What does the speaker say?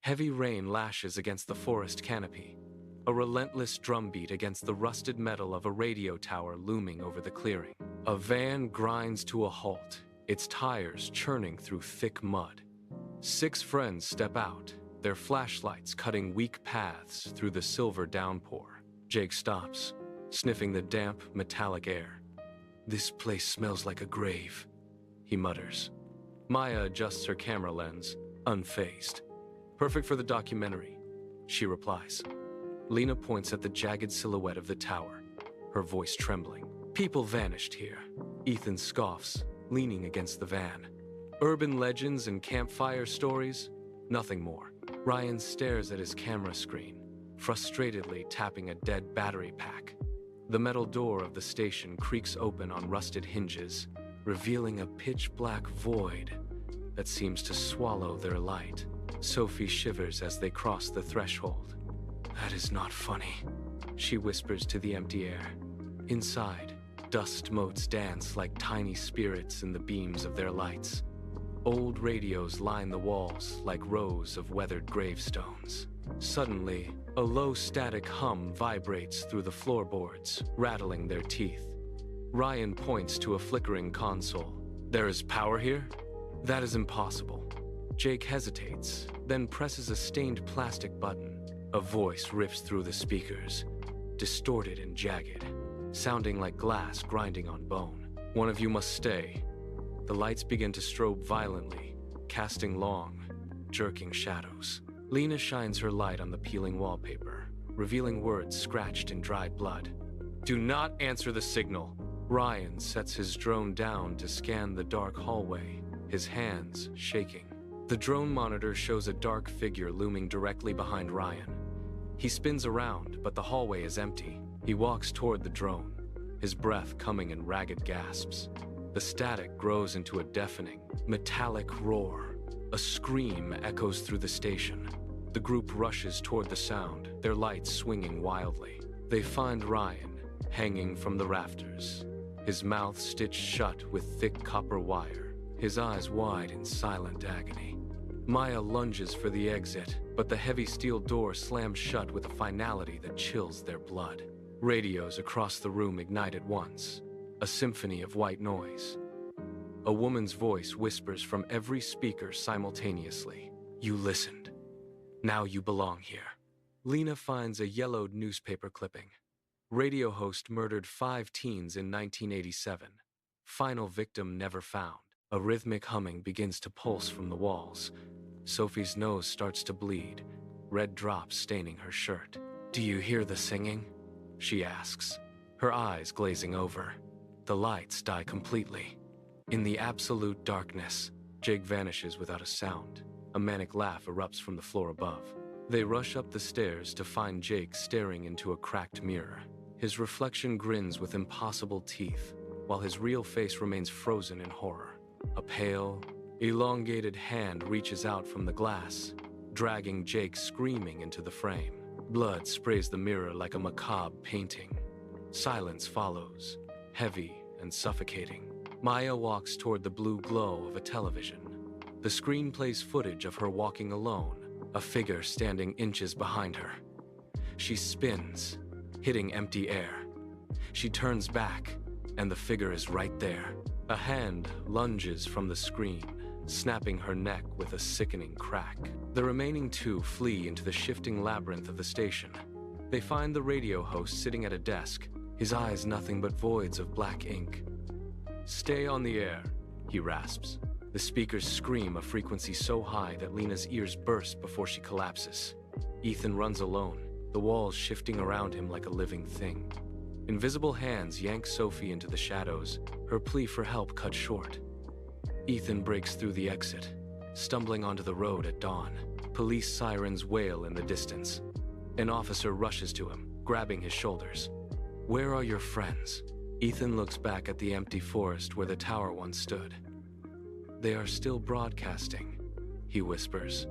Heavy rain lashes against the forest canopy, a relentless drumbeat against the rusted metal of a radio tower looming over the clearing. A van grinds to a halt, its tires churning through thick mud. 6 friends step out, their flashlights cutting weak paths through the silver downpour. Jake stops, sniffing the damp, metallic air. "This place smells like a grave," he mutters. Maya adjusts her camera lens, unfazed. "Perfect for the documentary," she replies. Lena points at the jagged silhouette of the tower, her voice trembling. "People vanished here," Ethan scoffs, leaning against the van. "Urban legends and campfire stories? Nothing more." Ryan stares at his camera screen, frustratedly tapping a dead battery pack. The metal door of the station creaks open on rusted hinges, revealing a pitch-black void that seems to swallow their light. Sophie shivers as they cross the threshold. "That is not funny," she whispers to the empty air. Inside, dust motes dance like tiny spirits in the beams of their lights. Old radios line the walls like rows of weathered gravestones. Suddenly, a low static hum vibrates through the floorboards, rattling their teeth. Ryan points to a flickering console. "There is power here?" "That is impossible." Jake hesitates, then presses a stained plastic button. A voice rips through the speakers, distorted and jagged, sounding like glass grinding on bone. "One of you must stay." The lights begin to strobe violently, casting long, jerking shadows. Lena shines her light on the peeling wallpaper, revealing words scratched in dried blood. "Do not answer the signal." Ryan sets his drone down to scan the dark hallway, his hands shaking. The drone monitor shows a dark figure looming directly behind Ryan. He spins around, but the hallway is empty. He walks toward the drone, his breath coming in ragged gasps. The static grows into a deafening, metallic roar. A scream echoes through the station. The group rushes toward the sound, their lights swinging wildly. They find Ryan, hanging from the rafters, his mouth stitched shut with thick copper wire, his eyes wide in silent agony. Maya lunges for the exit, but the heavy steel door slams shut with a finality that chills their blood. Radios across the room ignite at once, a symphony of white noise. A woman's voice whispers from every speaker simultaneously. "You listened. Now you belong here." Lena finds a yellowed newspaper clipping. Radio host murdered 5 teens in 1987. Final victim never found. A rhythmic humming begins to pulse from the walls. Sophie's nose starts to bleed, red drops staining her shirt. "Do you hear the singing?" she asks, her eyes glazing over. The lights die completely. In the absolute darkness, Jake vanishes without a sound. A manic laugh erupts from the floor above. They rush up the stairs to find Jake staring into a cracked mirror. His reflection grins with impossible teeth, while his real face remains frozen in horror. A pale, elongated hand reaches out from the glass, dragging Jake screaming into the frame. Blood sprays the mirror like a macabre painting. Silence follows, heavy and suffocating. Maya walks toward the blue glow of a television. The screen plays footage of her walking alone, a figure standing inches behind her. She spins, hitting empty air. She turns back, and the figure is right there. A hand lunges from the screen, snapping her neck with a sickening crack. The remaining 2 flee into the shifting labyrinth of the station. They find the radio host sitting at a desk, his eyes nothing but voids of black ink. "Stay on the air," he rasps. The speakers scream a frequency so high that Lena's ears burst before she collapses. Ethan runs alone, the walls shifting around him like a living thing. Invisible hands yank Sophie into the shadows, her plea for help cut short. Ethan breaks through the exit, stumbling onto the road at dawn. Police sirens wail in the distance. An officer rushes to him, grabbing his shoulders. "Where are your friends?" Ethan looks back at the empty forest where the tower once stood. "They are still broadcasting," he whispers.